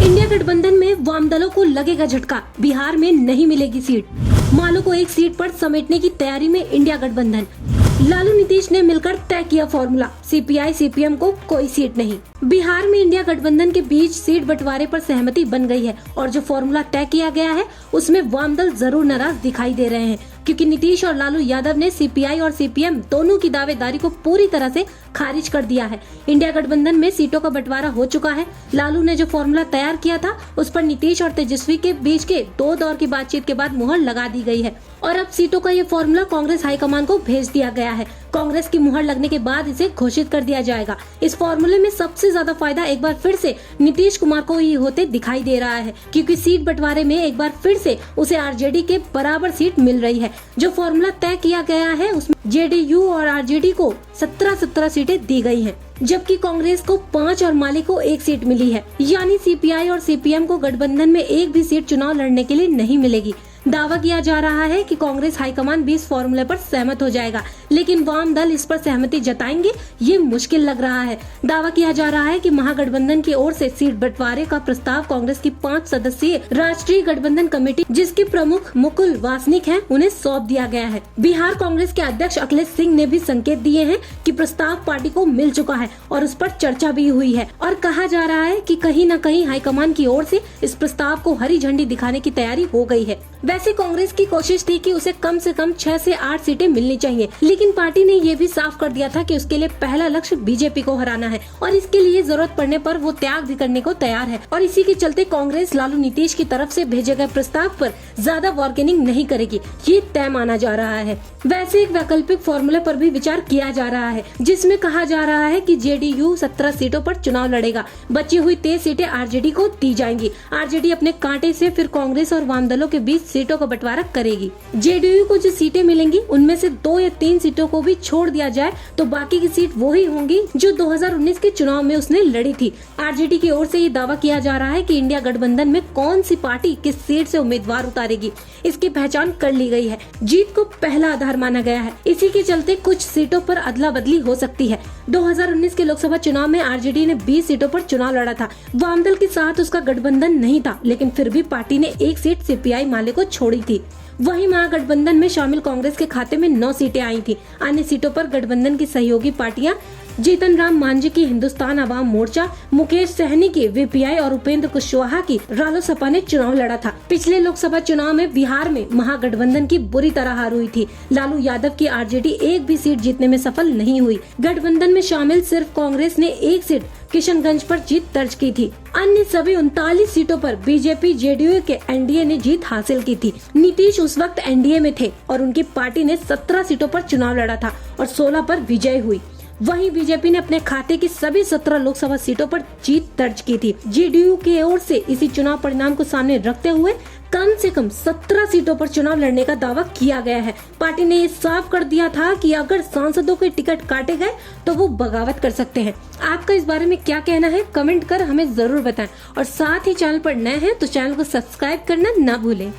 India गठबंधन में वाम दलों को लगेगा झटका, बिहार में नहीं मिलेगी सीट। मालो को एक सीट पर समेटने की तैयारी में इंडिया गठबंधन। लालू नीतीश ने मिलकर तय किया फॉर्मूला, सीपीआई सीपीएम को कोई सीट नहीं। बिहार में इंडिया गठबंधन के बीच सीट बंटवारे पर सहमति बन गई है और जो फॉर्मूला तय किया गया है उसमें वाम दल जरूर नाराज दिखाई दे रहे हैं, क्योंकि नीतीश और लालू यादव ने सीपीआई और सीपीएम दोनों की दावेदारी को पूरी तरह से खारिज कर दिया है। इंडिया गठबंधन में सीटों का बंटवारा हो चुका है। लालू ने जो फॉर्मूला तैयार किया था उस पर नीतीश और तेजस्वी के बीच के 2 दौर की बातचीत के बाद मुहर लगा दी गई है और अब सीटों का ये फॉर्मूला कांग्रेस हाईकमान को भेज दिया गया है। कांग्रेस की मुहर लगने के बाद इसे घोषित कर दिया जाएगा। इस फॉर्मूले में सबसे ज्यादा फायदा एक बार फिर से नीतीश कुमार को ही होते दिखाई दे रहा है, क्योंकि सीट बंटवारे में एक बार फिर से उसे आरजेडी के बराबर सीट मिल रही है। जो फॉर्मूला तय किया गया है उसमें जेडीयू और आरजेडी को 17 सीटें दी गई हैं, जबकि कांग्रेस को 5 और माले को 1 सीट मिली है। यानी सीपीआई और सीपीएम को गठबंधन में एक भी सीट चुनाव लड़ने के लिए नहीं मिलेगी। दावा किया जा रहा है कि कांग्रेस हाईकमान भी इस फॉर्मूले पर सहमत हो जाएगा, लेकिन वाम दल इस पर सहमति जताएंगे ये मुश्किल लग रहा है। दावा किया जा रहा है कि महागठबंधन की ओर से सीट बंटवारे का प्रस्ताव कांग्रेस की 5 सदस्यीय राष्ट्रीय गठबंधन कमेटी, जिसके प्रमुख मुकुल वासनिक हैं, उन्हें सौंप दिया गया है। बिहार कांग्रेस के अध्यक्ष अखिलेश सिंह ने भी संकेत दिए हैं कि प्रस्ताव पार्टी को मिल चुका है और उस पर चर्चा भी हुई है और कहा जा रहा है कि कहीं न कहीं हाईकमान की ओर से इस प्रस्ताव को हरी झंडी दिखाने की तैयारी हो गई है। वैसे कांग्रेस की कोशिश थी कि उसे कम से कम 6 से 8 सीटें मिलनी चाहिए, लेकिन पार्टी ने ये भी साफ कर दिया था कि उसके लिए पहला लक्ष्य बीजेपी को हराना है और इसके लिए जरूरत पड़ने पर वो त्याग भी करने को तैयार है। और इसी के चलते कांग्रेस लालू नीतीश की तरफ से भेजे गए प्रस्ताव पर ज्यादा बार्गेनिंग नहीं करेगी, ये तय माना जा रहा है। वैसे एक वैकल्पिक फॉर्मूले पर भी विचार किया जा रहा है, जिसमें कहा जा रहा है कि जेडीयू 17 सीटों पर चुनाव लड़ेगा, बची हुई 23 सीटें आरजेडी को दी जाएंगी। आरजेडी अपने कांटे से फिर कांग्रेस और वाम दलों के बीच सीटों का बंटवारा करेगी। जेडीयू को जो सीटें मिलेंगी उनमें से 2 या 3 सीटों को भी छोड़ दिया जाए तो बाकी की सीट वही होंगी जो 2019 के चुनाव में उसने लड़ी थी। आरजेडी की ओर से ये दावा किया जा रहा है कि इंडिया गठबंधन में कौन सी पार्टी किस सीट से उम्मीदवार उतारेगी, इसकी पहचान कर ली गई है। जीत को पहला आधार माना गया है। इसी के चलते कुछ सीटों पर अदला बदली हो सकती है। 2019 के लोकसभा चुनाव में आरजेडी ने 20 सीटों पर चुनाव लड़ा था। वामदल के साथ उसका गठबंधन नहीं था, लेकिन फिर भी पार्टी ने 1 सीट सीपीआई माले को छोड़ी थी। वहीं महागठबंधन में शामिल कांग्रेस के खाते में 9 सीटें आई थी। अन्य सीटों पर गठबंधन की सहयोगी पार्टियां जीतन राम मांझी की हिंदुस्तान अवाम मोर्चा, मुकेश सहनी की वीपीआई और उपेंद्र कुशवाहा की रालोसपा ने चुनाव लड़ा था। पिछले लोकसभा चुनाव में बिहार में महागठबंधन की बुरी तरह हार हुई थी। लालू यादव की आरजेडी एक भी सीट जीतने में सफल नहीं हुई। गठबंधन में शामिल सिर्फ कांग्रेस ने 1 सीट किशनगंज पर जीत दर्ज की थी। अन्य सभी 39 सीटों पर बीजेपी जेडीयू के एनडीए ने जीत हासिल की थी। नीतीश उस वक्त एनडीए में थे और उनकी पार्टी ने 17 सीटों पर चुनाव लड़ा था और 16 पर विजय हुई। वहीं बीजेपी ने अपने खाते की सभी 17 लोकसभा सीटों पर जीत दर्ज की थी। जेडीयू की ओर से इसी चुनाव परिणाम को सामने रखते हुए कम से कम 17 सीटों पर चुनाव लड़ने का दावा किया गया है। पार्टी ने ये साफ कर दिया था कि अगर सांसदों के टिकट काटे गए तो वो बगावत कर सकते हैं। आपका इस बारे में क्या कहना है, कमेंट कर हमें जरूर बताएं और साथ ही चैनल पर नए हैं तो चैनल को सब्सक्राइब करना ना भूलें।